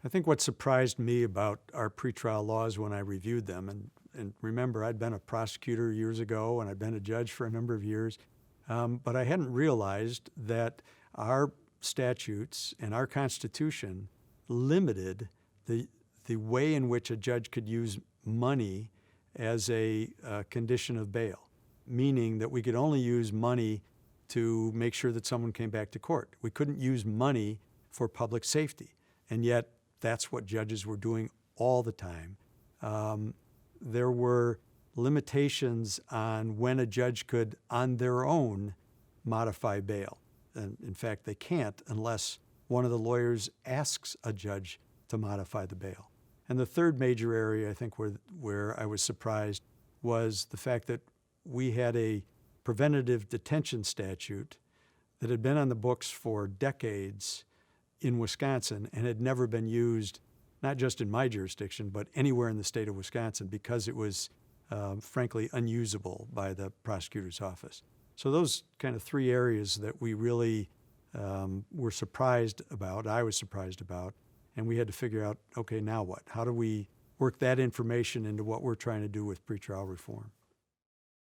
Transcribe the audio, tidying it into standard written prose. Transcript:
I think what surprised me about our pretrial laws when I reviewed them, and remember, I'd been a prosecutor years ago and I'd been a judge for a number of years, but I hadn't realized that our statutes and our Constitution limited the way in which a judge could use money as a condition of bail, meaning that we could only use money to make sure that someone came back to court. We couldn't use money for public safety, and yet that's what judges were doing all the time. There were limitations on when a judge could, on their own, modify bail. And in fact, they can't unless one of the lawyers asks a judge to modify the bail. And the third major area, I think, where I was surprised was the fact that we had a preventative detention statute that had been on the books for decades in Wisconsin and had never been used, not just in my jurisdiction, but anywhere in the state of Wisconsin, because it was, frankly, unusable by the prosecutor's office. So those kind of three areas that we really were surprised about, I was surprised about, and we had to figure out, okay, now what? How do we work that information into what we're trying to do with pretrial reform?